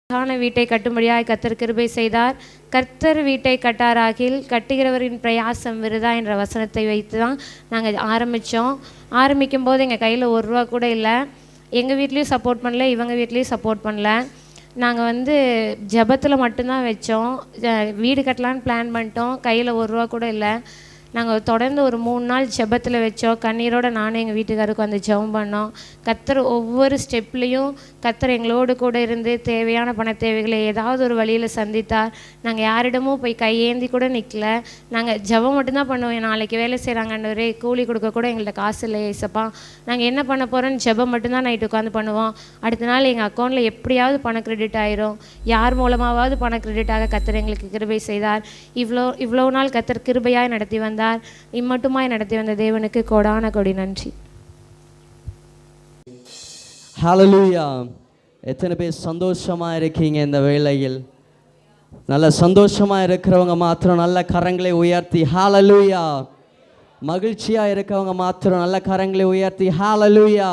வீட்டை கட்டும்படியாய் கர்த்தர் கிருபை செய்தார். கர்த்தர் வீட்டை கட்டாராகில் கட்டுகிறவரின் பிரயாசம் விருதா என்ற வசனத்தை வைத்து தான் நாங்கள் ஆரம்பிக்கும் போது எங்கள் கையில் ₹1 கூட இல்லை. எங்கள் வீட்லேயும் சப்போர்ட் பண்ணல, இவங்க வீட்லேயும் சப்போர்ட் பண்ணல. நாங்கள் ஜெபத்தில் மட்டும்தான் வச்சோம். வீடு கட்டலான்னு பிளான் பண்ணிட்டோம். கையில் ₹1 கூட இல்லை. நாங்கள் தொடர்ந்து ஒரு 3 நாள் ஜெபத்தில் வச்சோம். கண்ணீரோடு நானும் எங்கள் வீட்டுக்காருக்கு வந்து ஜெபம் பண்ணோம். கர்த்தர் ஒவ்வொரு ஸ்டெப்லேயும் கர்த்தர் எங்களோடு கூட இருந்து தேவையான பண தேவைகளை ஏதாவது ஒரு வழியில் சந்தித்தார். நாங்கள் யாரிடமும் போய் கையேந்தி கூட நிற்கல. நாங்கள் ஜெபம் மட்டும்தான் பண்ணுவோம். நாளைக்கு வேலை செய்கிறாங்கன்றவரே, கூலி கொடுக்க கூட எங்கள்கிட்ட காசு இல்லை ஏசப்பா, நாங்கள் என்ன பண்ண போகிறோன்னு ஜெபம் மட்டும்தான் நைட்டு உட்காந்து பண்ணுவோம். அடுத்த நாள் எங்கள் அக்கௌண்ட்டில் எப்படியாவது பணம் கிரெடிட் ஆயிரும். யார் மூலமாவது பணம் கிரெடிட்டாக கர்த்தர் எங்களுக்கு கிருபை செய்தார். இவ்வளோ நாள் கர்த்தர் கிருபையாய் நடத்தி வந்தார். இம்மட்டுமாய் நடத்தி வந்த தேவனுக்கு கோடான கோடி நன்றி. ஹல்லேலூயா. எத்தனை பேர் சந்தோஷமா இருக்கீங்க? இந்த வேளையில் நல்ல சந்தோஷமா இருக்கிறவங்க மாத்திரம் நல்ல கரங்களை உயர்த்தி ஹல்லேலூயா. மகிழ்ச்சியா இருக்கவங்க மாத்திரம் நல்ல கரங்களை உயர்த்தி ஹல்லேலூயா.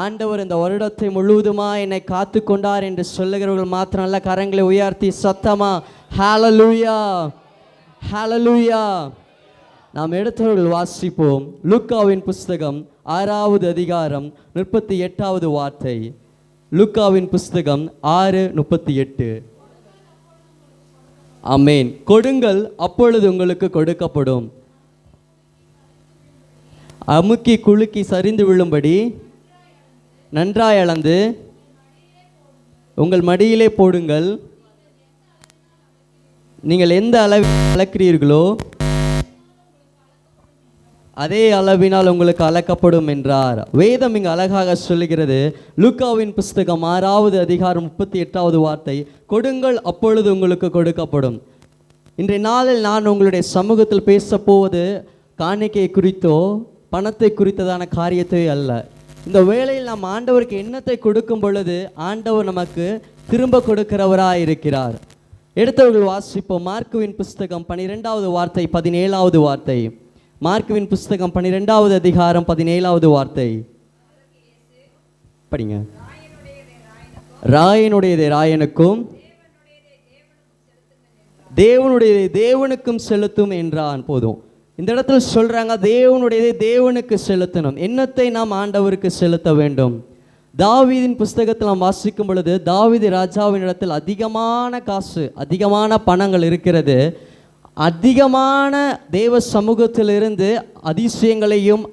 ஆண்டவர் இந்த வருடத்தை முழுவதுமா என்னை காத்து கொண்டார் என்று சொல்லுகிறவர்கள் மாத்திரம் நல்ல கரங்களை உயர்த்தி சத்தமா ஹல்லேலூயா ஹல்லேலூயா. நாம் எடுத்தவர்கள் வாசிப்போம். லூக்காவின் புஸ்தகம் 6வது அதிகாரம் 38வது வார்த்தை. லூக்காவின் புஸ்தகம் 6:38. ஆமென். கொடுங்கள், அப்பொழுது உங்களுக்கு கொடுக்கப்படும். அமுக்கி குலுக்கி சரிந்து விழும்படி நன்றாய் அளந்து உங்கள் மடியிலே போடுங்கள். நீங்கள் எந்த அளவில் அளக்கிறீர்களோ அதே அளவினால் உங்களுக்கு அளக்கப்படும் என்றார். வேதம் இங்கு அழகாக சொல்லுகிறது. லூக்காவின் புஸ்தகம் 6வது அதிகாரம் 38வது வார்த்தை, கொடுங்கள் அப்பொழுது உங்களுக்கு கொடுக்கப்படும். இன்றைய நாளில் நான் உங்களுடைய சமூகத்தில் பேச போவது காணிக்கை குறித்தோ பணத்தை குறித்ததான காரியத்தை அல்ல. இந்த வேளையில் நாம் ஆண்டவருக்கு எண்ணத்தை கொடுக்கும் பொழுது ஆண்டவர் நமக்கு திரும்ப கொடுக்கிறவராய் இருக்கிறார். எடுத்தவர்கள் வாசிப்போம். மார்க்குவின் புஸ்தகம் 12வது வார்த்தை 17வது வார்த்தை. மார்க்குவின் புஸ்தகம் 12வது அதிகாரம் 17வது வார்த்தை படிங்க. ராயனுடையதை ராயனுக்கும் தேவனுடையதை தேவனுக்கும் செலுத்தும் என்றான். போதும். இந்த இடத்துல சொல்றாங்க தேவனுடையதை தேவனுக்கு செலுத்தணும். எண்ணத்தை நாம் ஆண்டவருக்கு செலுத்த வேண்டும். தாவீதின் புஸ்தகத்தில் நாம் வாசிக்கும் பொழுது தாவீது ராஜாவின் இடத்தில் அதிகமான காசு, அதிகமான பணங்கள் இருக்கிறது. அதிகமான தேவ சமூகத்திலிருந்து அதிசயங்களையும்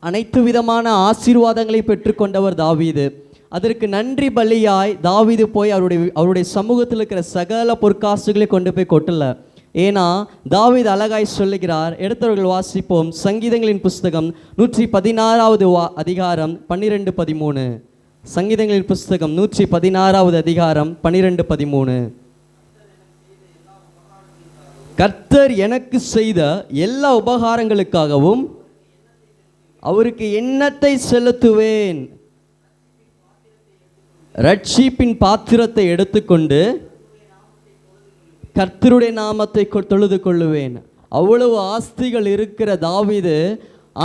அனைத்து விதமான ஆசீர்வாதங்களை பெற்றுக்கொண்டவர் தாவீது. அதற்கு நன்றி பலியாய் தாவீது போய் அவருடைய சமூகத்தில் இருக்கிற சகல பொற்காசுகளை கொண்டு போய் கொட்டல. ஏன்னா தாவீது அழகாய் சொல்லுகிறார். எடுத்தவர்கள் வாசிப்போம். சங்கீதங்களின் புஸ்தகம் 116வது அதிகாரம் 12-13. சங்கீதங்களின் புஸ்தகம் 116வது அதிகாரம் 12-13. கர்த்தர் எனக்கு செய்த எல்லா உபகாரங்களுக்காகவும் அவருக்கு எண்ணத்தை செலுத்துவேன். ரட்சிப்பின் பாத்திரத்தை எடுத்துக்கொண்டு கர்த்தருடைய நாமத்தை தொழுது கொள்ளுவேன். அவ்வளவு ஆஸ்திகள் இருக்கிற தாவீது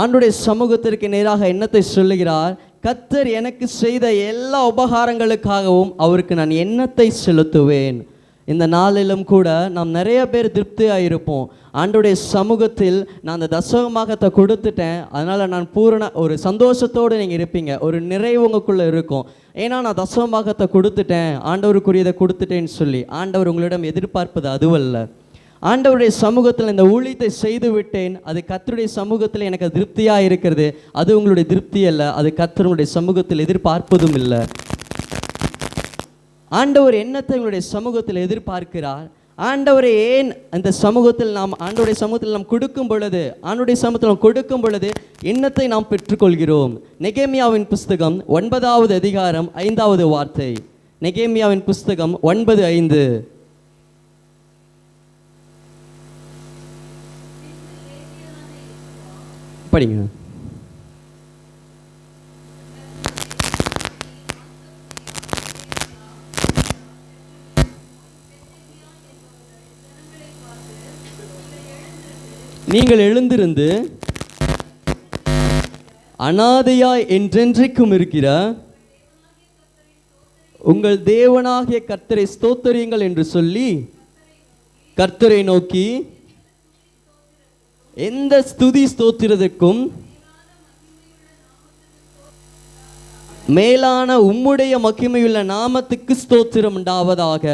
ஆண்டவருடைய சமூகத்திற்கு நேராக எண்ணத்தை சொல்லுகிறார். கர்த்தர் எனக்கு செய்த எல்லா உபகாரங்களுக்காகவும் அவருக்கு நான் எண்ணத்தை செலுத்துவேன். இந்த நாளிலும் கூட நாம் நிறைய பேர் திருப்தியாக இருப்போம். ஆண்டவருடைய சமூகத்தில் நான் அந்த தசமபாகத்தை கொடுத்துட்டேன், அதனால் நான் பூரண ஒரு சந்தோஷத்தோடு நீங்கள் இருப்பீங்க. ஒரு நிறைவு உங்களுக்குள்ளே இருக்கும். ஏன்னா நான் தசமபாகத்தை கொடுத்துட்டேன், ஆண்டவருக்குரியதை கொடுத்துட்டேன்னு சொல்லி ஆண்டவர் உங்களிடம் எதிர்பார்ப்பது அதுவல்ல. ஆண்டவருடைய சமூகத்தில் இந்த ஊழியத்தை செய்து விட்டேன், அது கர்த்தருடைய சமூகத்தில் எனக்கு திருப்தியாக இருக்கிறது, அது உங்களுடைய திருப்தி அல்ல, அது கர்த்தருடைய சமூகத்தில் எதிர்பார்ப்பதும் இல்லை. ஆண்டவர் எண்ணத்தை உங்களுடைய சமூகத்தில் எதிர்பார்க்கிறார். ஆண்டவரை ஏன் அந்த சமூகத்தில் நாம் ஆண்டவருடைய சமூகத்தில் நாம் கொடுக்கும் பொழுது ஆண்டவருடைய சமூகத்தில் நாம் கொடுக்கும் பொழுது எண்ணத்தை நாம் பெற்றுக்கொள்கிறோம். நெகேமியாவின் புஸ்தகம் 9வது அதிகாரம் 5வது வார்த்தை. நெகேமியாவின் புஸ்தகம் 9:5 படிங்க. நீங்கள் எழுந்திருந்து அனாதையாய் என்றென்றைக்கும் இருக்கிற உங்கள் தேவனாகிய கர்த்தரை ஸ்தோத்திரியுங்கள் என்று சொல்லி கர்த்தரை நோக்கி எந்த ஸ்துதி ஸ்தோத்திரத்திற்கும் மேலான உம்முடைய மகிமையுள்ள நாமத்துக்கு ஸ்தோத்திரம் உண்டாவதாக.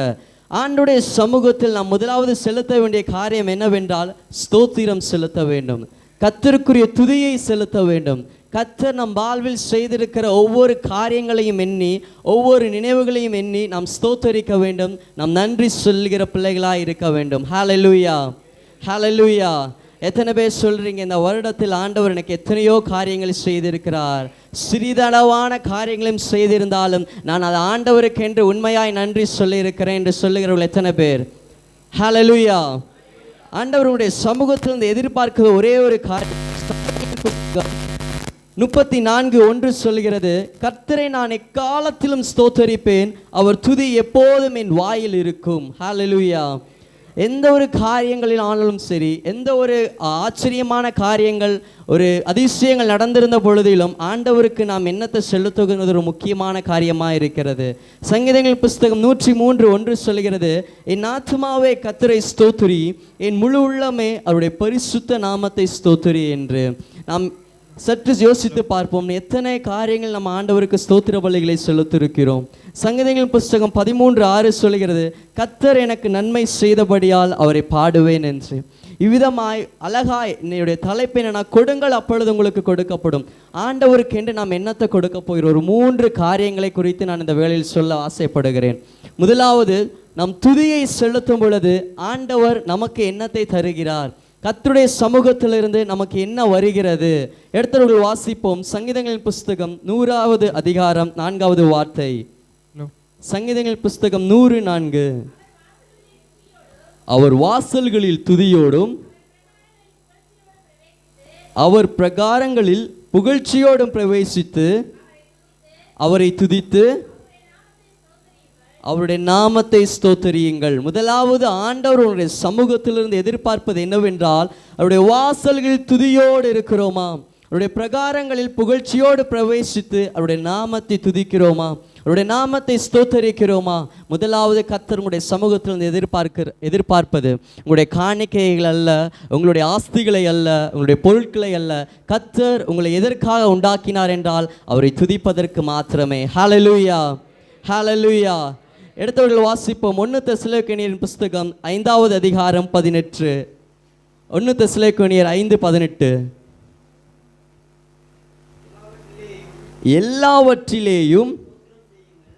ஆண்டுடைய சமூகத்தில் நாம் முதலாவது செலுத்த வேண்டிய காரியம் என்னவென்றால் ஸ்தோத்திரம் செலுத்த வேண்டும். கர்த்தருக்குரிய துதியை செலுத்த வேண்டும். கர்த்தர் நம் வாழ்வில் செய்திருக்கிற ஒவ்வொரு காரியங்களையும் எண்ணி ஒவ்வொரு நினைவுகளையும் எண்ணி நாம் ஸ்தோத்தரிக்க வேண்டும். நாம் நன்றி சொல்கிற பிள்ளைகளாக இருக்க வேண்டும். ஹல்லேலூயா, ஹல்லேலூயா. எத்தனை பேர் சொல்றீங்க, இந்த வருடத்தில் ஆண்டவர் எனக்கு எத்தனையோ காரியங்கள் செய்திருக்கிறார், சிறிதளவான காரியங்களையும் செய்திருந்தாலும் நான் அது ஆண்டவருக்கு என்று உண்மையாய் நன்றி சொல்லியிருக்கிறேன் என்று சொல்லுகிறவர்கள் எத்தனை பேர்? ஹல்லேலூயா. ஆண்டவருடைய சமூகத்திலிருந்து எதிர்பார்க்கிற ஒரே ஒரு காரியம் 34:1 சொல்கிறது, கர்த்தரை நான் எக்காலத்திலும் ஸ்தோத்தரிப்பேன், அவர் துதி எப்போதும் என் வாயில் இருக்கும். ஹல்லேலூயா. எந்த ஒரு காரியங்களில் ஆனாலும் சரி, எந்த ஒரு ஆச்சரியமான காரியங்கள் ஒரு அதிசயங்கள் நடந்திருந்த பொழுதிலும் ஆண்டவருக்கு நாம் என்னத்தை செலுத்துகிறது ஒரு முக்கியமான காரியமாக இருக்கிறது. சங்கீதங்கள் புஸ்தகம் 103:1 சொல்கிறது, என் ஆத்துமாவே கர்த்தரை ஸ்தோத்திரி, என் முழு உள்ளமே அவருடைய பரிசுத்த நாமத்தை ஸ்தோத்திரி என்று. நாம் சற்று யோசித்து பார்ப்போம், எத்தனை காரியங்கள் நம்ம ஆண்டவருக்கு ஸ்தோத்திர பலிகளை செலுத்திருக்கிறோம். சங்கீதங்கள் புஸ்தகம் 13:6 சொல்கிறது, கர்த்தர் எனக்கு நன்மை செய்தபடியால் அவரை பாடுவேன் என்று. இவ்விதமாய் அழகாய் என்னுடைய தலைப்பை நான் கொடுங்கள் அப்பொழுது உங்களுக்கு கொடுக்கப்படும். ஆண்டவருக்கு என்று நாம் என்னத்தை கொடுக்க போகிறோம்? ஒரு 3 காரியங்களை குறித்து நான் இந்த வேளையில் சொல்ல ஆசைப்படுகிறேன். முதலாவது, நம் துதியை செலுத்தும் பொழுது ஆண்டவர் நமக்கு என்னத்தை தருகிறார்? கர்த்தருடைய சமூகத்திலிருந்து நமக்கு என்ன வருகிறது? எடுத்தவர்கள் வாசிப்போம். சங்கீதங்களின் புஸ்தகம் 100வது அதிகாரம் 4வது வார்த்தை. சங்கீதங்களின் புஸ்தகம் 104. அவர் வாசல்களில் துதியோடும் அவர் பிரகாரங்களில் புகழ்ச்சியோடும் பிரவேசித்து அவரை துதித்து அவருடைய நாமத்தை ஸ்தோத்தரியுங்கள். முதலாவது, ஆண்டவருடைய சமூகத்திலிருந்து எதிர்பார்ப்பது என்னவென்றால் அவருடைய வாசல்களில் துதியோடு இருக்கிறோமா? அவருடைய பிரகாரங்களில் புகழ்ச்சியோடு பிரவேசித்து அவருடைய நாமத்தை துதிக்கிறோமா? அவருடைய நாமத்தை ஸ்தோத்தரிக்கிறோமா? முதலாவது கர்த்தர் உங்களுடைய சமூகத்திலிருந்து எதிர்பார்ப்பது உங்களுடைய காணிக்கைகள் அல்ல, உங்களுடைய ஆஸ்திகளை அல்ல, உங்களுடைய பொருட்களை அல்ல. கர்த்தர் உங்களை எதற்காக உண்டாக்கினார் என்றால் அவரை துதிப்பதற்கு மாத்திரமே. ஹல்லேலூயா, ஹல்லேலூயா. எடுத்தவர்கள் வாசிப்போம். 1 தெசலோனிக்கேயரின் புஸ்தகம் 5வது அதிகாரம் 18. 1 தெசலோனிக்கேயர் 5:18. எல்லாவற்றிலேயும்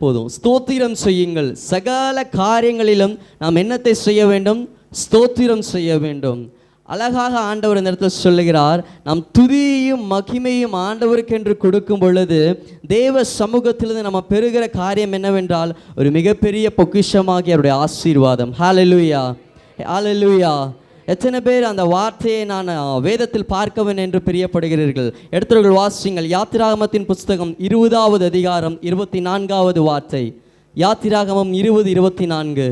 போதும் ஸ்தோத்திரம் செய்யுங்கள். சகல காரியங்களிலும் நாம் என்னத்தை செய்ய வேண்டும்? ஸ்தோத்திரம் செய்ய வேண்டும். அழகாக ஆண்டவர் இந்த இடத்துல சொல்லுகிறார், நாம் துதியையும் மகிமையும் ஆண்டவருக்கு என்று கொடுக்கும் பொழுது தேவ சமூகத்திலிருந்து நம்ம பெறுகிற காரியம் என்னவென்றால் ஒரு மிகப்பெரிய பொக்கிஷமாகிய அவருடைய ஆசீர்வாதம். ஹல்லேலூயா, ஹல்லேலூயா. எத்தனை பேர் அந்த வார்த்தையை நான் வேதத்தில் பார்க்கவேன் என்று பிரியப்படுகிறீர்கள்? எடுத்தவர்கள் வாசிங்கள். யாத்திராகமத்தின் புஸ்தகம் 20வது அதிகாரம் 24வது வார்த்தை. யாத்திராகமம் 20:24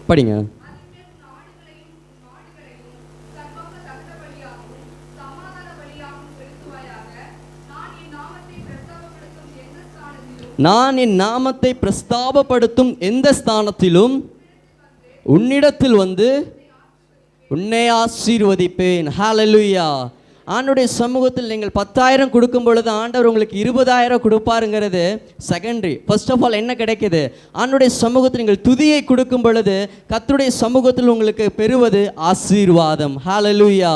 படிங்க. நான் என் நாமத்தை பிரஸ்தாபப்படுத்தும் எந்த ஸ்தானத்திலும் உன்னிடத்தில் வந்து உன்னை ஆசீர்வதிப்பேன். ஹல்லேலூயா. ஆண்டவருடைய சமூகத்தில் நீங்கள் 10,000 கொடுக்கும் பொழுது ஆண்டவர் உங்களுக்கு 20,000 கொடுப்பாருங்கிறது செகண்டரி. ஃபர்ஸ்ட் ஆஃப் ஆல் என்ன கிடைக்குது? ஆண்டவருடைய சமூகத்தில் நீங்கள் துதியை கொடுக்கும் பொழுது கர்த்தருடைய சமூகத்தில் உங்களுக்கு பெறுவது ஆசீர்வாதம். ஹல்லேலூயா.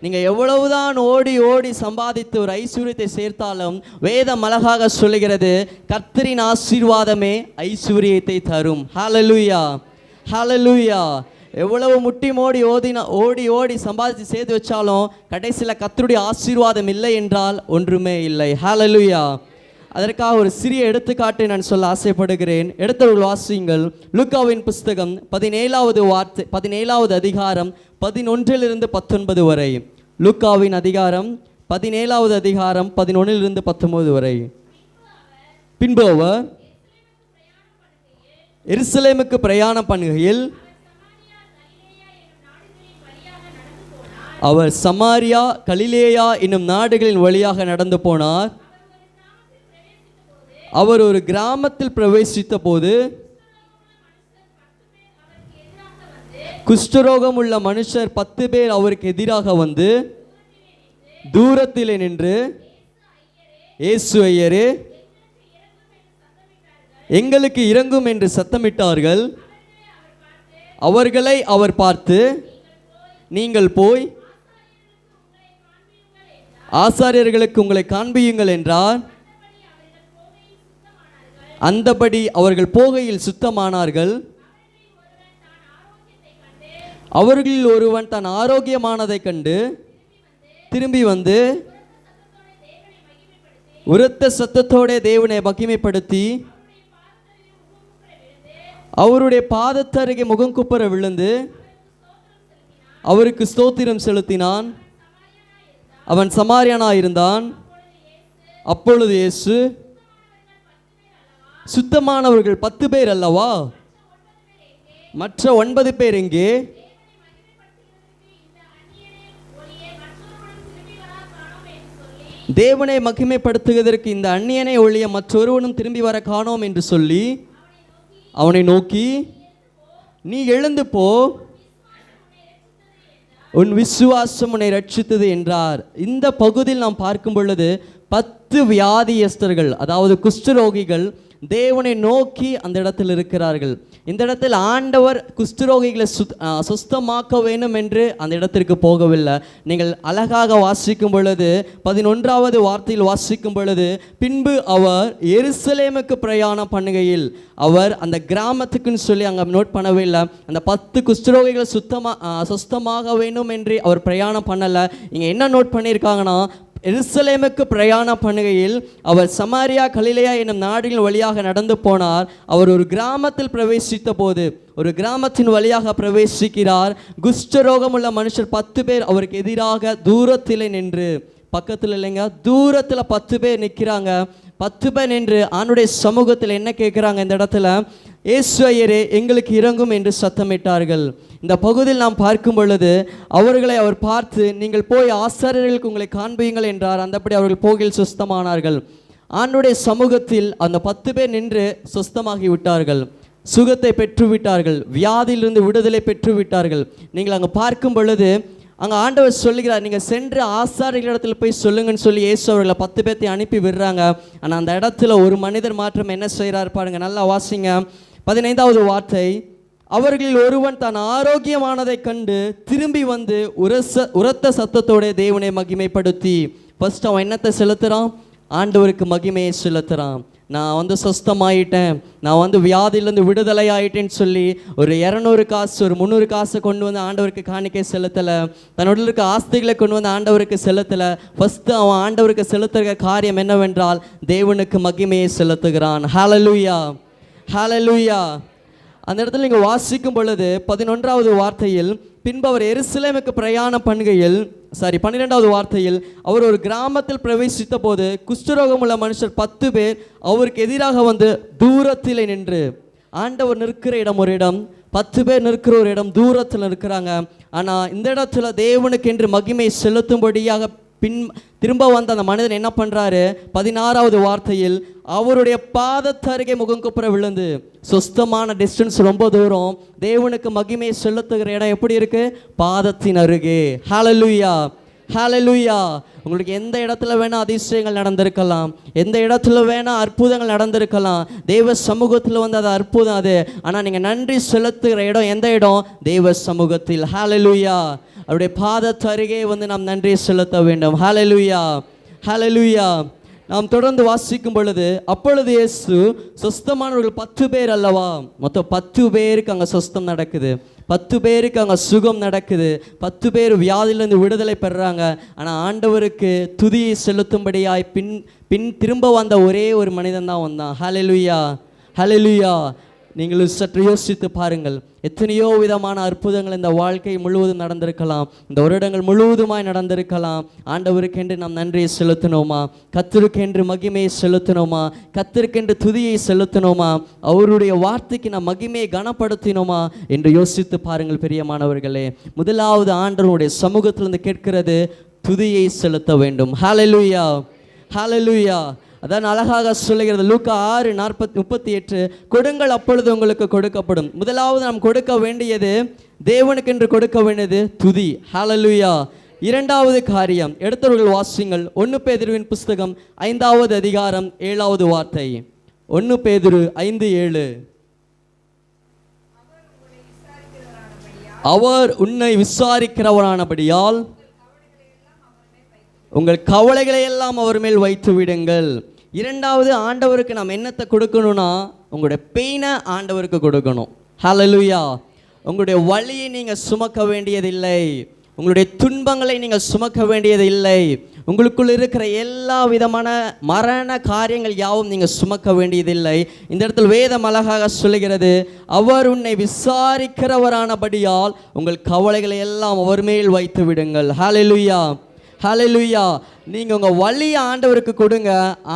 நீங்கள் எவ்வளவுதான் ஓடி ஓடி சம்பாதித்து ஒரு ஐஸ்வர்யத்தை சேர்த்தாலும் வேதம் அழகாக சொல்லுகிறது, கர்த்தரின் ஆசீர்வாதமே ஐஸ்வர்யத்தை தரும். ஹல்லேலூயா, ஹல்லேலூயா. எவ்வளவு முட்டி ஓடி ஓடி சம்பாதிச்சு சேர்த்து வச்சாலும் கடைசியில் கர்த்தருடைய ஆசீர்வாதம் இல்லை என்றால் ஒன்றுமே இல்லை. ஹல்லேலூயா. அதற்காக ஒரு சிறிய எடுத்துக்காட்டை நான் சொல்ல ஆசைப்படுகிறேன். எடுத்தவர்கள் வாசியுங்கள். லூக்காவின் புஸ்தகம் 17வது அதிகாரம் 11 19 வரை. லூக்காவின் அதிகாரம் 17வது அதிகாரம் 11 19 வரை. பின்பு அவர் எருசலேமுக்கு பிரயாணம் பண்ணுகையில் அவர் சமாரியா கலிலேயா என்னும் நாடுகளின் வழியாக நடந்து போனார். அவர் ஒரு கிராமத்தில் பிரவேசித்த போது குஷ்டரோகம் உள்ள மனுஷர் 10 பேர் அவருக்கு எதிராக வந்து தூரத்திலே நின்று, இயேசு ஐயரே, எங்களுக்கு இறங்கும் என்று சத்தமிட்டார்கள். அவர்களை அவர் பார்த்து, நீங்கள் போய் ஆசாரியர்களுக்கு உங்களை காண்பியுங்கள் என்றார். அந்தபடி அவர்கள் போகையில் சுத்தமானார்கள். அவர்களில் ஒருவன் தான் ஆரோக்கியமானதைக் கண்டு திரும்பி வந்து உரத்த சத்தத்தோட தேவனை மகிமைப்படுத்தி அவருடைய பாதத்தருகே முகங்குப்புற விழுந்து அவருக்கு ஸ்தோத்திரம் செலுத்தினான். அவன் சமாரியனாயிருந்தான். அப்பொழுது இயேசு, சுத்தமானவர்கள் 10 பேர் அல்லவா, மற்ற 9 பேர் எங்கே? தேவனை மகிமைப்படுத்துவதற்கு இந்த அந்நியனை ஒழிய மற்றொருவனும் திரும்பி வர காணோம் என்று சொல்லி அவனை நோக்கி, நீ எழுந்து போ, உன் விசுவாசம் உன்னை ரட்சித்தது என்றார். இந்த பகுதியில் நாம் பார்க்கும் பொழுது 10 வியாதியஸ்தர்கள், அதாவது குஷ்டரோகிகள் தேவனை நோக்கி அந்த இடத்தில் இருக்கிறார்கள். இந்த இடத்தில் ஆண்டவர் குஷ்டரோகிகளை சுத்தமாக்க வேண்டும் என்று அந்த இடத்திற்கு போகவில்லை. நீங்கள் அழகாக வாசிக்கும் பொழுது 11வது வார்த்தையில் வாசிக்கும் பொழுது, பின்பு அவர் எருசலேமுக்கு பிரயாணம் பண்ணுகையில், அவர் அந்த கிராமத்துக்குன்னு சொல்லி அங்கே நோட் பண்ணவே இல்லை. அந்த 10 குஷ்டரோகிகள் சுத்தமாக வேண்டும் என்று அவர் பிரயாணம் பண்ணலை. இங்கே என்ன நோட் பண்ணியிருக்காங்கன்னா, எருசலேமுக்கு பிரயாணம் பண்ணுகையில் அவர் சமாரியா கலிலேயா என்னும் நாடுகளின் வழியாக நடந்து போனார். அவர் ஒரு கிராமத்தில் பிரவேசித்த போது, ஒரு கிராமத்தின் வழியாக பிரவேசிக்கிறார். குஷ்டரோகம் உள்ள மனுஷர் 10 பேர் அவருக்கு எதிராக தூரத்தில் நின்று, பக்கத்தில் இல்லைங்க, தூரத்தில் 10 பேர் நிற்கிறாங்க. 10 பேர் நின்று ஆண்டுடைய சமூகத்தில் என்ன கேட்குறாங்க? இந்த இடத்துல, இயேசு ஐயரே, எங்களுக்கு இறங்கும் என்று சத்தமிட்டார்கள். இந்த பகுதியில் நாம் பார்க்கும் பொழுது அவர்களை அவர் பார்த்து, நீங்கள் போய் ஆசாரியர்களுக்கு உங்களை காண்பியுங்கள் என்றார். அந்தபடி அவர்கள் போகில் சுஸ்தமானார்கள். ஆண்டுடைய சமூகத்தில் அந்த 10 பேர் நின்று சுஸ்தமாகி விட்டார்கள், சுகத்தை பெற்றுவிட்டார்கள், வியாதியிலிருந்து விடுதலை பெற்றுவிட்டார்கள். நீங்கள் அங்கே பார்க்கும் பொழுது அங்கே ஆண்டவர் சொல்லுகிறார், நீங்கள் சென்று ஆசாரியர்களிடத்தில் போய் சொல்லுங்கன்னு சொல்லி இயேசு அவர்களை 10 பேர்த்தை அனுப்பி விடுறாங்க. ஆனால் அந்த இடத்துல ஒரு மனிதர் மாற்றம் என்ன செய்கிறார் பாருங்க, நல்லா வாசிங்க. 15வது வார்த்தை, அவர்களில் ஒருவன் தான் ஆரோக்கியமானதை கண்டு திரும்பி வந்து உரத்த சத்தத்தோட தேவனை மகிமைப்படுத்தி, ஃபர்ஸ்ட் அவன் என்னத்தை செலுத்துகிறான்? ஆண்டவருக்கு மகிமையை செலுத்துகிறான். நான் சுஸ்தமாயிட்டேன், நான் வியாதியிலேருந்து விடுதலை ஆயிட்டேன்னு சொல்லி ஒரு 200 காசு, ஒரு 300 காசை கொண்டு வந்து ஆண்டவருக்கு காணிக்கை செலுத்தலை. தன்னோட இருக்க ஆஸ்திகளை கொண்டு வந்து ஆண்டவருக்கு செலுத்தலை. ஃபஸ்ட்டு அவன் ஆண்டவருக்கு செலுத்துகிற காரியம் என்னவென்றால் தேவனுக்கு மகிமையை செலுத்துகிறான். ஹல்லேலூயா, ஹல்லேலூயா. அந்த இடத்துல நீங்கள் வாசிக்கும் பொழுது 11வது வார்த்தையில், பின்பு அவர் எருசலேமுக்கு பிரயாணம் பண்ணுகையில், 12வது வார்த்தையில், அவர் ஒரு கிராமத்தில் பிரவேசித்த போது குஷ்டரோகம் உள்ள மனுஷர் 10 பேர் அவருக்கு எதிராக வந்து தூரத்தில் நின்று, ஆண்டவர் நிற்கிற இடம் ஒரு இடம், 10 பேர் நிற்கிற ஒரு இடம், தூரத்தில் இருக்கிறாங்க. ஆனால் இந்த இடத்துல தேவனுக்கு என்று மகிமை செலுத்தும்படியாக திரும்ப வந்த அந்த மனிதன் என்ன பண்ணுறாரு? 16வது வார்த்தையில், அவருடைய பாதத்தருகே முகங்குப்புற விழுந்து, சுஸ்தமான டிஸ்டன்ஸ் ரொம்ப தூரம், தேவனுக்கு மகிமையை செலுத்துகிற இடம் எப்படி இருக்கு? பாதத்தின் அருகே. ஹல்லேலூயா, ஹல்லேலூயா. உங்களுக்கு எந்த இடத்துல வேணால் அதிசயங்கள் நடந்திருக்கலாம், எந்த இடத்துல வேணால் அற்புதங்கள் நடந்திருக்கலாம். தெய்வ சமூகத்தில் அது அற்புதம் அது. ஆனால் நீங்கள் நன்றி செலுத்துகிற இடம் எந்த இடம்? தெய்வ சமூகத்தில். ஹல்லேலூயா. அவருடைய பாதத்து அருகே நாம் நன்றி செலுத்த வேண்டும். ஹல்லேலூயா, ஹல்லேலூயா. நாம் தொடர்ந்து வாசிக்கும் பொழுது, அப்பொழுது இயேசு, சொஸ்தமானவர்கள் 10 பேர் அல்லவா, மொத்தம் 10 பேருக்கு அங்கே சொஸ்தம் நடக்குது, 10 பேருக்கு அங்கே சுகம் நடக்குது, 10 பேர் வியாதியிலிருந்து விடுதலை பெறுறாங்க. ஆனால் ஆண்டவருக்கு துதியை செலுத்தும்படியாய் பின் திரும்ப வந்த ஒரே ஒரு மனிதன் தான் வந்தான். ஹல்லேலூயா, ஹல்லேலூயா. நீங்களும் சற்று யோசித்து பாருங்கள், எத்தனையோ விதமான அற்புதங்கள் இந்த வாழ்க்கை முழுவதும் நடந்திருக்கலாம், இந்த வருடங்கள் முழுவதுமாய் நடந்திருக்கலாம். ஆண்டவருக்கென்று நாம் நன்றியை செலுத்தினோமா? கர்த்தருக்கென்று மகிமையை செலுத்தினோமா? கர்த்தருக்கென்று துதியை செலுத்தினோமா? அவருடைய வார்த்தைக்கு நாம் மகிமையை கனப்படுத்தினோமா என்று யோசித்து பாருங்கள் பிரியமானவர்களே. முதலாவது ஆண்டவருடைய சமூகத்திலிருந்து கேட்கிறது, துதியை செலுத்த வேண்டும். ஹல்லேலூயா, ஹல்லேலூயா. அதான் அழகாக சொல்லுகிறது லூக்கா 6:38, கொடுங்கள் அப்பொழுது உங்களுக்கு கொடுக்கப்படும். முதலாவது நாம் கொடுக்க வேண்டியது, தேவனுக்கென்று கொடுக்க வேண்டியது துதி. ஹல்லேலூயா. இரண்டாவது காரியம், எடுத்தவர்கள் வாசிங்கள் 1 பேதுருவின் புஸ்தகம் 5வது அதிகாரம் 7வது வார்த்தை. 1 பேதுரு 5:7. அவர் உன்னை விசாரிக்கிறவரானபடியால் உங்கள் கவலைகளை எல்லாம் அவர் மேல் வைத்து விடுங்கள். இரண்டாவது, ஆண்டவருக்கு நாம் என்னத்தை கொடுக்கணும்னா, உங்களுடைய பெயினை ஆண்டவருக்கு கொடுக்கணும். ஹல்லேலூயா. உங்களுடைய வலியை நீங்கள் சுமக்க வேண்டியதில்லை, உங்களுடைய துன்பங்களை நீங்கள் சுமக்க வேண்டியதில்லை, உங்களுக்குள் இருக்கிற எல்லா விதமான மரண காரியங்கள் யாவும் நீங்கள் சுமக்க வேண்டியதில்லை. இந்த இடத்தில் வேதம் அழகாக சொல்லுகிறது, அவர் உன்னை விசாரிக்கிறவரானபடியால் உங்கள் கவலைகளை எல்லாம் அவர் மேல் வைத்து விடுங்கள். ஹல்லேலூயா. ஹல்லேலூயா. நீங்கள் உங்கள் வலியை ஆண்டவருக்கு கொடுங்க,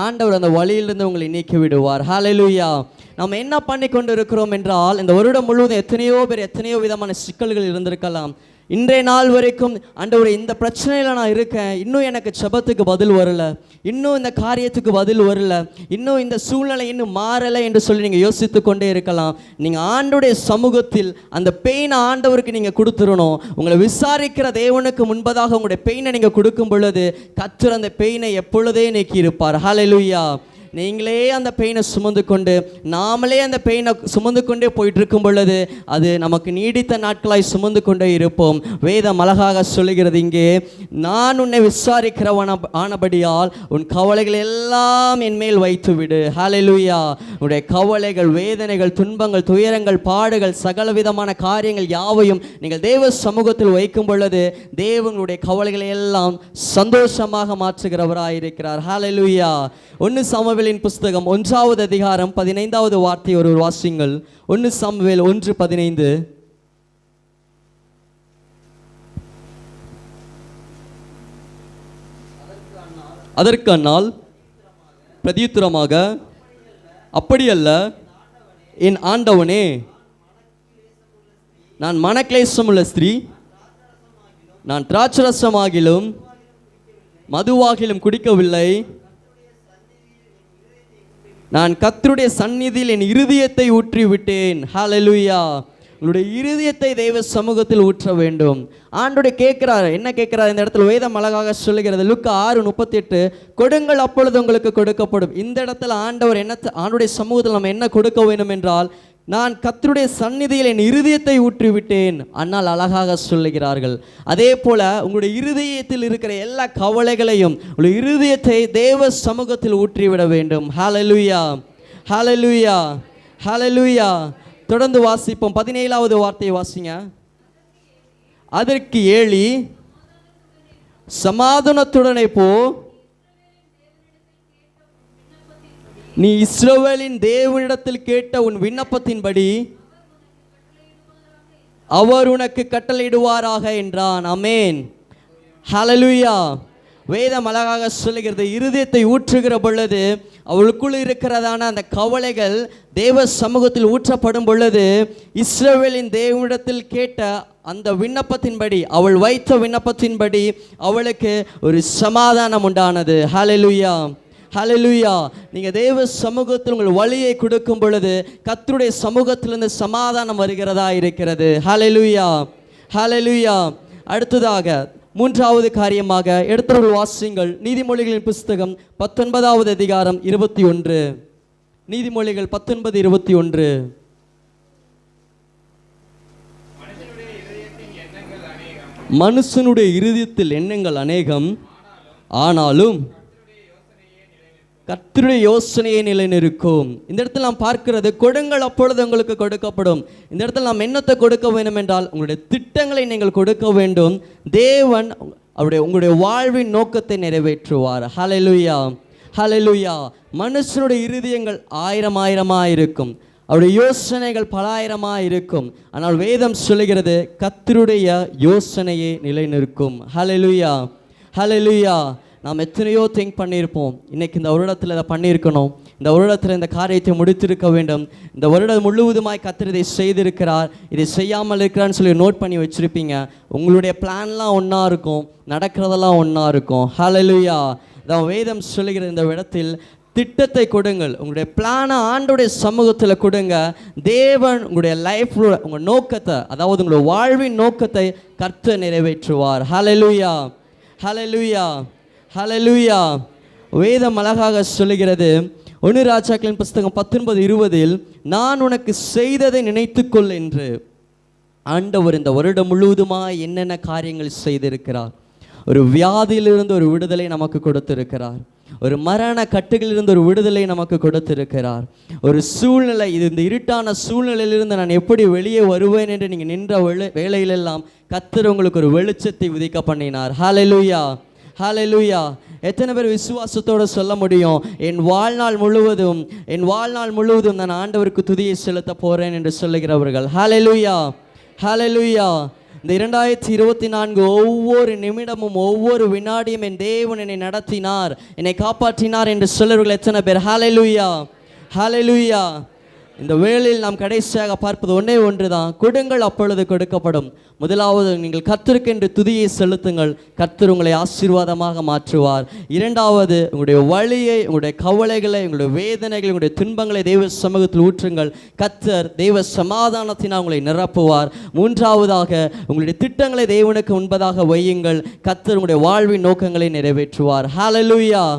ஆண்டவர் அந்த வலியிலிருந்து உங்களை நீக்கி விடுவார். ஹல்லேலூயா. நம்ம என்ன பண்ணி கொண்டு இருக்கிறோம் என்றால், இந்த வருடம் முழுவதும் எத்தனையோ பேர் எத்தனையோ விதமான சிக்கல்கள் இருந்திருக்கலாம். இன்றைய நாள் வரைக்கும், ஆண்டவரே இந்த பிரச்சனையில் நான் இருக்கேன், இன்னும் எனக்கு ஜெபத்துக்கு பதில் வரல, இன்னும் இந்த காரியத்துக்கு பதில் வரல, இன்னும் இந்த சூழ்நிலை இன்னும் மாறலை என்று சொல்லி நீங்கள் யோசித்து கொண்டே இருக்கலாம். நீங்கள் ஆண்டவருடைய சமூகத்தில் அந்த பெயினை ஆண்டவருக்கு நீங்கள் கொடுத்துடணும். உங்களை விசாரிக்கிற தேவனுக்கு முன்பதாக உங்களுடைய பெயினை நீங்கள் கொடுக்கும் பொழுது கர்த்தர் அந்த பெயினை எப்பொழுதே நீக்கி இருப்பார். ஹல்லேலூயா. நீங்களே அந்த பெயினை சுமந்து கொண்டு, நாமளே அந்த பெயினை சுமந்து கொண்டே போயிட்டு இருக்கும் பொழுது அது நமக்கு நீடித்த நாட்களாய் சுமந்து கொண்டே இருப்போம். வேதம் அழகாக சொல்லுகிறது இங்கே, நான் உன்னை விசாரிக்கிறவனானபடியால் உன் கவலைகள் எல்லாம் என் மேல் வைத்து விடு. ஹல்லேலூயா. உன்னுடைய கவலைகள், வேதனைகள், துன்பங்கள், துயரங்கள், பாடுகள், சகல விதமான காரியங்கள் யாவையும் நீங்கள் தேவ சமூகத்தில் வைக்கும் பொழுது தேவனுடைய கவலைகளை எல்லாம் சந்தோஷமாக மாற்றுகிறவராயிருக்கிறார். ஹல்லேலூயா. 1 சாமுவேலின் புஸ்தகம் 1வது அதிகாரம் 15வது வார்த்தை ஒரு வாசிங்கள். 1 சாமுவேல் 1:15. அதற்கு அன்னாள் பிரதியுத்தரமாக, அப்படியல்ல என் ஆண்டவனே, நான் மனக்லேசமுள்ள ஸ்திரீ, நான் திராட்சரசமாகிலும் மதுவாகிலும் குடிக்கவில்லை, நான் கர்த்தருடைய சந்நிதியில் என் இருதயத்தை ஊற்றி விட்டேன். ஹல்லேலூயா. உங்களுடைய இருதயத்தை தெய்வ சமூகத்தில் ஊற்ற வேண்டும். ஆண்டவரே கேட்கிறார். என்ன கேட்கிறார் இந்த இடத்துல? வேதம் அழகாக சொல்லுகிறது லூக்கா 6:38, கொடுங்கள் அப்பொழுது உங்களுக்கு கொடுக்கப்படும். இந்த இடத்துல ஆண்டவர் ஆண்டவருடைய சமூகத்தில் நம்ம என்ன கொடுக்க வேண்டும் என்றால், நான் கர்த்தருடைய சந்நிதியில் என் இருதயத்தை ஊற்றி விட்டேன். அன்னால் அழகாக சொல்லுகிறார்கள். அதே போல உங்களுடைய இருதயத்தில் இருக்கிற எல்லா கவலைகளையும், உங்களுடைய இருதயத்தை தேவ சமூகத்தில் ஊற்றிவிட வேண்டும். ஹல்லேலூயா. ஹல்லேலூயா. ஹல்லேலூயா. தொடர்ந்து வாசிப்போம். 17வது வார்த்தையை வாசிங்க. அதற்கு ஏலி, சமாதானத்துடனே போ, நீ இஸ்ரவேலின் தேவனிடத்தில் கேட்ட உன் விண்ணப்பத்தின்படி அவர் உனக்கு கட்டளையிடுவாராக என்றான். ஆமென். ஹல்லேலூயா. வேதம் அழகாக சொல்லுகிறது, இருதயத்தை ஊற்றுகிற பொழுது அவளுக்குள் இருக்கிறதான அந்த கவலைகள் தேவ சமூகத்தில் ஊற்றப்படும் பொழுது இஸ்ரவேலின் தேவனிடத்தில் கேட்ட அந்த விண்ணப்பத்தின்படி, அவள் வைத்த விண்ணப்பத்தின்படி அவளுக்கு ஒரு சமாதானம் உண்டானது. ஹல்லேலூயா. ஹல்லேலூயா. நீங்கள் தேவ சமூகத்தில் உங்கள் வழியை கொடுக்கும் பொழுது கர்த்தருடைய சமூகத்திலிருந்து சமாதானம் வருகிறதா இருக்கிறது. ஹல்லேலூயா. ஹல்லேலூயா. அடுத்ததாக 3வது காரியமாக எடுத்தவர்கள் வாசிங்கள் நீதிமொழிகளின் புஸ்தகம் 19வது அதிகாரம் 21. நீதிமொழிகள் 19:21. மனுஷனுடைய இருதயத்தில் எண்ணங்கள் அநேகம், ஆனாலும் கர்த்தருடைய யோசனையை நிலைநிற்கும். இந்த இடத்துல நாம் பார்க்கிறது, கொடுங்கள் அப்பொழுது உங்களுக்கு கொடுக்கப்படும். இந்த இடத்துல நாம் என்னத்தை கொடுக்க வேண்டும் என்றால், உங்களுடைய திட்டங்களை நீங்கள் கொடுக்க வேண்டும். தேவன் உங்களுடைய வாழ்வின் நோக்கத்தை நிறைவேற்றுவார். ஹல்லேலூயா. ஹல்லேலூயா. மனுஷனுடைய இருதயங்கள் ஆயிரமாயிரமாக இருக்கும், அவருடைய யோசனைகள் பலாயிரமாக இருக்கும். ஆனால் வேதம் சொல்லுகிறது, கர்த்தருடைய யோசனையை நிலைநிற்கும். ஹல்லேலூயா. ஹல்லேலூயா. நாம் எத்தனையோ திங்க் பண்ணியிருப்போம், இன்றைக்கி இந்த வருடத்தில் இதை பண்ணியிருக்கணும், இந்த வருடத்தில் இந்த காரியத்தை முடித்திருக்க வேண்டும், இந்த வருடம் முழுவதுமாய் கர்த்தர் இதை செய்திருக்கிறார், இதை செய்யாமல் இருக்கிறான்னு சொல்லி நோட் பண்ணி வச்சுருப்பீங்க. உங்களுடைய பிளான்லாம் ஒன்றா இருக்கும், நடக்கிறதெல்லாம் ஒன்றா இருக்கும். ஹல்லேலூயா. தான் வேதம் சொல்லுகிற இந்த இடத்தில் திட்டத்தை கொடுங்கள். உங்களுடைய பிளானை ஆண்டோடைய சமூகத்தில் கொடுங்க. தேவன் உங்களுடைய லைஃப்ல உங்கள் நோக்கத்தை, அதாவது உங்களுடைய வாழ்வின் நோக்கத்தை கர்த்தர் நிறைவேற்றுவார். ஹல்லேலூயா, ஹல்லேலூயா, ஹல்லேலூயா. வேதம் அழகாக சொல்லுகிறது. 1 ராஜாக்களின் புஸ்தகம் 19:20 நான் உனக்கு செய்ததை நினைத்துக்கொள் என்று ஆண்டவர் இந்த வருடம் முழுவதுமாய் என்னென்ன காரியங்கள் செய்திருக்கிறார். ஒரு வியாதியிலிருந்து ஒரு விடுதலை நமக்கு கொடுத்திருக்கிறார். ஒரு மரண கட்டுகளிலிருந்து ஒரு விடுதலை நமக்கு கொடுத்திருக்கிறார். ஒரு சூழ்நிலை, இது இந்த இருட்டான சூழ்நிலையிலிருந்து நான் எப்படி வெளியே வருவேன் என்று நீங்கள் நின்ற வேளையிலெல்லாம் கர்த்தர் உங்களுக்கு ஒரு வெளிச்சத்தை உதிக்க பண்ணினார். ஹல்லேலூயா, ஹல்லேலூயா. எத்தனை பேர் விசுவாசத்தோடு சொல்ல முடியும், என் வாழ்நாள் முழுவதும் நான் ஆண்டவருக்கு துதியை செலுத்த போகிறேன் என்று சொல்லுகிறவர்கள்? ஹல்லேலூயா, ஹல்லேலூயா. இந்த 2024 ஒவ்வொரு நிமிடமும் ஒவ்வொரு வினாடியும் என் தேவன் என்னை நடத்தினார், என்னை காப்பாற்றினார் என்று சொல்லுவர்கள் எத்தனை பேர்? ஹல்லேலூயா, ஹல்லேலூயா. இந்த வேளையில் நாம் கடைசியாக பார்ப்பது ஒன்று தான். கொடுங்கள், அப்பொழுது கொடுக்கப்படும். முதலாவது, நீங்கள் கர்த்தருக்கென்று துதியை செலுத்துங்கள், கர்த்தர் உங்களை ஆசீர்வாதமாக மாற்றுவார். இரண்டாவது, உங்களுடைய வலியை, உங்களுடைய கவலைகளை, உங்களுடைய வேதனைகளை, உங்களுடைய துன்பங்களை தெய்வ சமூகத்தில் ஊற்றுங்கள், கர்த்தர் தெய்வ சமாதானத்தினால் உங்களை நிரப்புவார். மூன்றாவதாக, உங்களுடைய திட்டங்களை தேவனுக்கு முன்பதாக வையுங்கள், கர்த்தர் உங்களுடைய வாழ்வின் நோக்கங்களை நிறைவேற்றுவார். ஹல்லேலூயா.